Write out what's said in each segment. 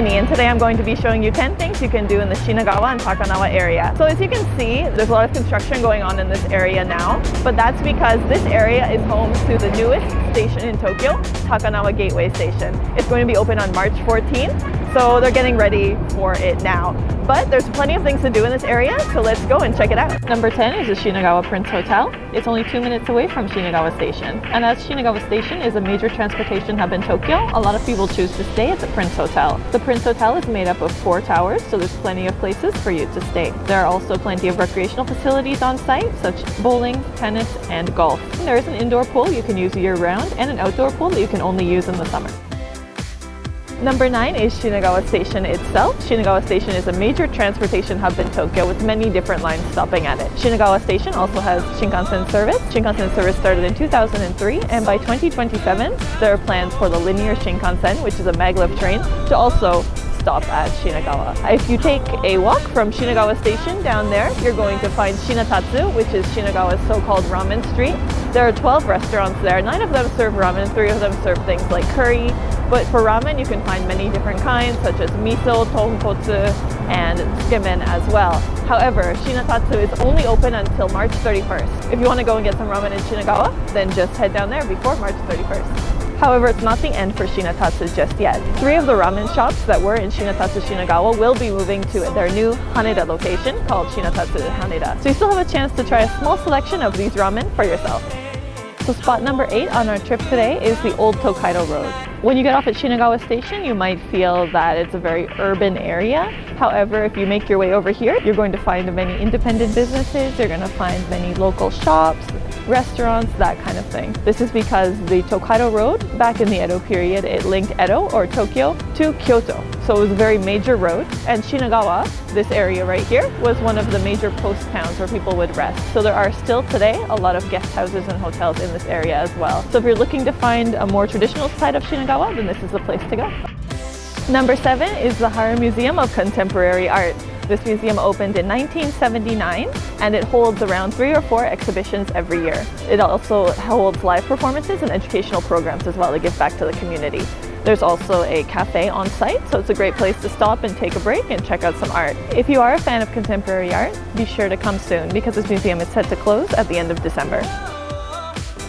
And today I'm going to be showing you 10 things you can do in the Shinagawa and Takanawa area. So as you can see, there's a lot of construction going on in this area now, but that's because this area is home to the newest station in Tokyo, Takanawa Gateway Station. It's going to be open on March 14th, so they're getting ready for it now. But there's plenty of things to do in this area, so let's go and check it out. Number 10 is the Shinagawa Prince Hotel. It's only 2 minutes away from Shinagawa Station. And as Shinagawa Station is a major transportation hub in Tokyo, a lot of people choose to stay at the Prince Hotel. The Prince Hotel is made up of 4 towers, so there's plenty of places for you to stay. There are also plenty of recreational facilities on site, such as bowling, tennis, and golf. And there is an indoor pool you can use year-round, and an outdoor pool that you can only use in the summer. Number 9 is Shinagawa Station itself. Shinagawa Station is a major transportation hub in Tokyo with many different lines stopping at it. Shinagawa Station also has Shinkansen service. Shinkansen service started in 2003, and by 2027 there are plans for the linear Shinkansen, which is a maglev train, to also stop at Shinagawa. If you take a walk from Shinagawa Station down there, you're going to find Shinatatsu, which is Shinagawa's so-called ramen street. There are 12 restaurants there. 9 of them serve ramen, 3 of them serve things like curry. But for ramen, you can find many different kinds, such as miso, tonkotsu, and tsukemen as well. However, Shinatatsu is only open until March 31st. If you want to go and get some ramen in Shinagawa, then just head down there before March 31st. However, it's not the end for Shinatatsu just yet. 3 of the ramen shops that were in Shinatatsu Shinagawa will be moving to their new Haneda location called Shinatatsu Haneda. So you still have a chance to try a small selection of these ramen for yourself. So spot number 8 on our trip today is the Old Tokaido Road. When you get off at Shinagawa Station, you might feel that it's a very urban area. However, if you make your way over here, you're going to find many independent businesses, you're going to find many local shops, restaurants, that kind of thing. This is because the Tokaido Road, back in the Edo period, it linked Edo or Tokyo to Kyoto. So it was a very major road, and Shinagawa, this area right here, was one of the major post towns where people would rest. So there are still today a lot of guest houses and hotels in this area as well. So if you're looking to find a more traditional side of Shinagawa, then this is the place to go. Number 7 is the Hara Museum of Contemporary Art. This museum opened in 1979, and it holds around 3 or 4 exhibitions every year. It also holds live performances and educational programs as well to give back to the community. There's also a cafe on site, so it's a great place to stop and take a break and check out some art. If you are a fan of contemporary art, be sure to come soon because this museum is set to close at the end of December.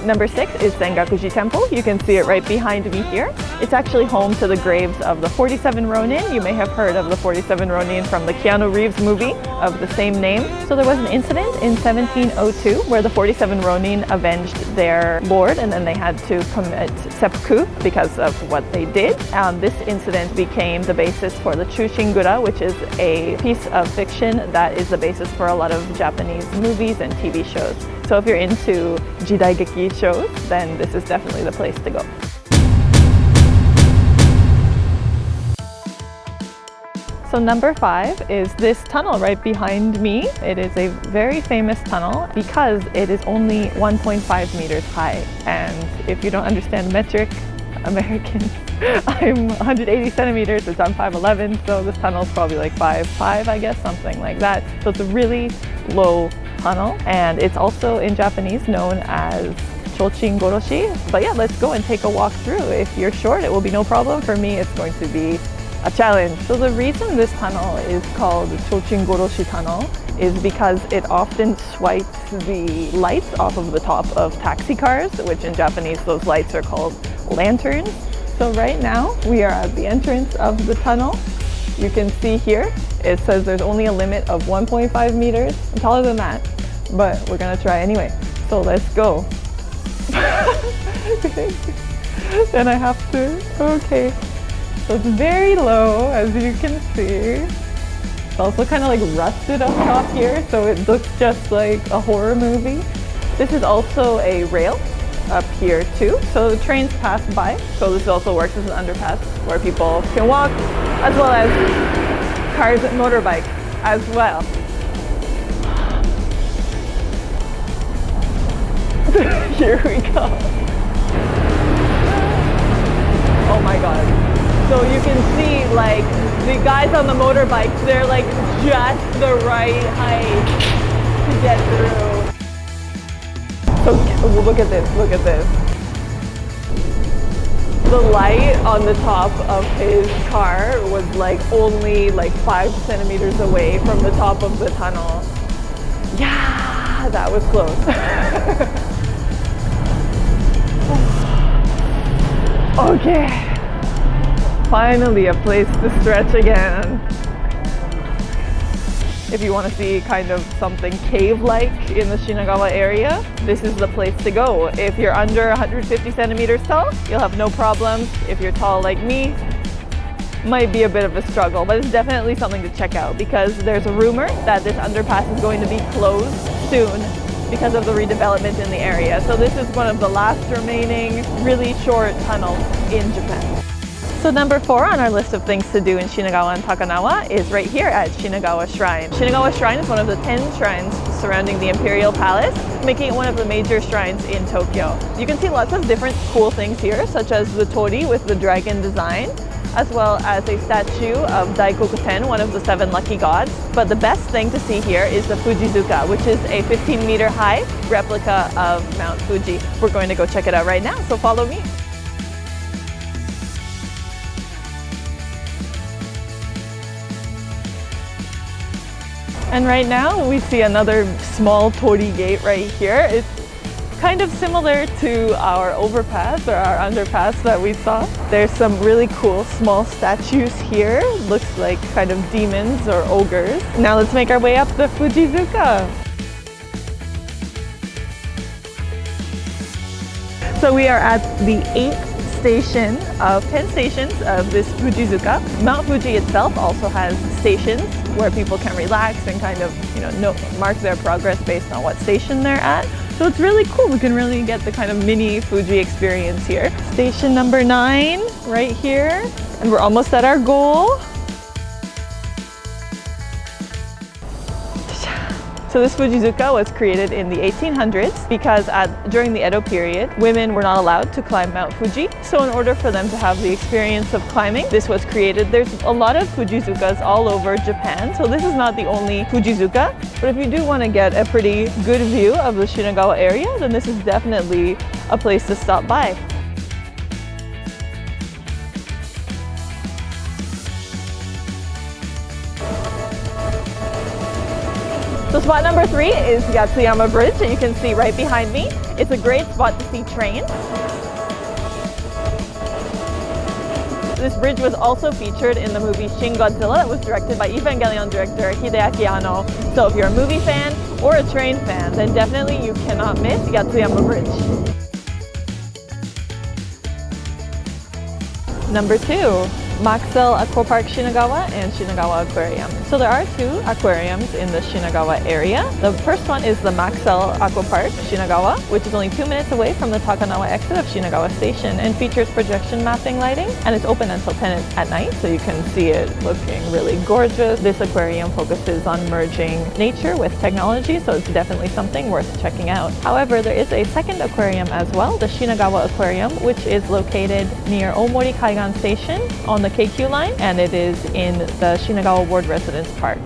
Number 6 is Sengakuji Temple. You can see it right behind me here. It's actually home to the graves of the 47 Ronin. You may have heard of the 47 Ronin from the Keanu Reeves movie of the same name. So there was an incident in 1702 where the 47 Ronin avenged their lord, and then they had to commit seppuku because of what they did. This incident became the basis for the Chushingura, which is a piece of fiction that is the basis for a lot of Japanese movies and TV shows. So if you're into jidaigeki shows, then this is definitely the place to go. So number 5 is this tunnel right behind me. It is a very famous tunnel because it is only 1.5 meters high. And if you don't understand metric American, I'm 180 centimeters, I'm 5'11", so this tunnel is probably like 5'5", I guess, something like that. So it's a really low tunnel, and it's also in Japanese known as Chochin Goroshi. But yeah, let's go and take a walk through. If you're short, it will be no problem. For me, it's going to be a challenge. So the reason this tunnel is called Chochin Goroshi Tunnel is because it often swipes the lights off of the top of taxi cars, which in Japanese those lights are called lanterns. So right now we are at the entrance of the tunnel. You can see here it says there's only a limit of 1.5 meters. I'm taller than that, but we're gonna try anyway. So let's go. Then I have to, okay. So it's very low, as you can see. It's also kind of like rusted up top here, so it looks just like a horror movie. This is also a rail up here too, so the trains pass by. So this also works as an underpass where people can walk, as well as cars and motorbikes as well. Here we go. Oh my god. So you can see like the guys on the motorbikes, they're like just the right height to get through. So look at this, look at this. The light on the top of his car was like only like 5 centimeters away from the top of the tunnel. Yeah, that was close. Okay, finally a place to stretch again. If you want to see kind of something cave-like in the Shinagawa area, this is the place to go. If you're under 150 centimeters tall, you'll have no problems. If you're tall like me, might be a bit of a struggle, but it's definitely something to check out because there's a rumor that this underpass is going to be closed soon because of the redevelopment in the area. So this is one of the last remaining really short tunnels in Japan. So number 4 on our list of things to do in Shinagawa and Takanawa is right here at Shinagawa Shrine. Shinagawa Shrine is one of the 10 shrines surrounding the Imperial Palace, making it one of the major shrines in Tokyo. You can see lots of different cool things here, such as the torii with the dragon design, as well as a statue of Daikokuten, one of the 7 lucky gods. But the best thing to see here is the Fujizuka, which is a 15-meter high replica of Mount Fuji. We're going to go check it out right now, so follow me. And right now we see another small torii gate right here. It's kind of similar to our overpass or our underpass that we saw. There's some really cool small statues here. Looks like kind of demons or ogres. Now let's make our way up the Fujizuka. So we are at the 8th station of 10 stations of this Fujizuka. Mount Fuji itself also has stations where people can relax and kind of, mark their progress based on what station they're at. So it's really cool. We can really get the kind of mini Fuji experience here. Station number 9 right here. And we're almost at our goal. So this Fujizuka was created in the 1800s because during the Edo period, women were not allowed to climb Mount Fuji. So in order for them to have the experience of climbing, this was created. There's a lot of Fujizukas all over Japan. So this is not the only Fujizuka. But if you do want to get a pretty good view of the Shinagawa area, then this is definitely a place to stop by. So spot number 3 is Yatsuyama Bridge that you can see right behind me. It's a great spot to see trains. This bridge was also featured in the movie Shin Godzilla that was directed by Evangelion director Hideaki Anno. So if you're a movie fan or a train fan, then definitely you cannot miss Yatsuyama Bridge. Number 2. Maxell Aqua Park Shinagawa and Shinagawa Aquarium. So there are 2 aquariums in the Shinagawa area. The first one is the Maxell Aqua Park Shinagawa, which is only 2 minutes away from the Takanawa exit of Shinagawa Station and features projection mapping lighting, and it's open until 10 at night, so you can see it looking really gorgeous. This aquarium focuses on merging nature with technology, so it's definitely something worth checking out. However, there is a second aquarium as well, the Shinagawa Aquarium, which is located near Omori Kaigan Station on the KQ line, and it is in the Shinagawa Ward Residence Park.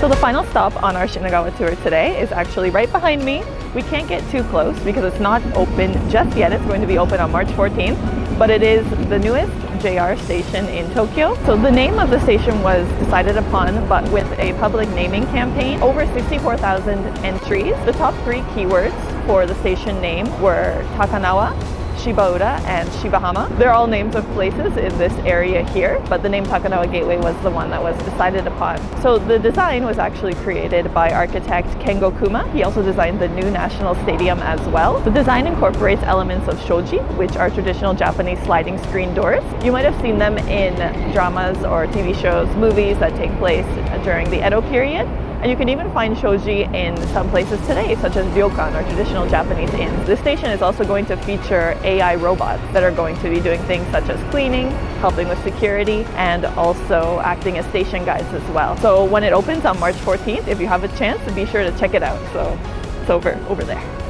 So the final stop on our Shinagawa tour today is actually right behind me. We can't get too close because it's not open just yet. It's going to be open on March 14th, but it is the newest JR station in Tokyo. So the name of the station was decided upon, but with a public naming campaign. Over 64,000 entries. The top 3 keywords for the station name were Takanawa, Shibaura, and Shibahama. They're all names of places in this area here, but the name Takanawa Gateway was the one that was decided upon. So the design was actually created by architect Kengo Kuma. He also designed the new National Stadium as well. The design incorporates elements of shoji, which are traditional Japanese sliding screen doors. You might have seen them in dramas or TV shows, movies that take place during the Edo period. And you can even find shoji in some places today, such as ryokan or traditional Japanese inns. This station is also going to feature AI robots that are going to be doing things such as cleaning, helping with security, and also acting as station guides as well. So when it opens on March 14th, if you have a chance, be sure to check it out. So it's over there.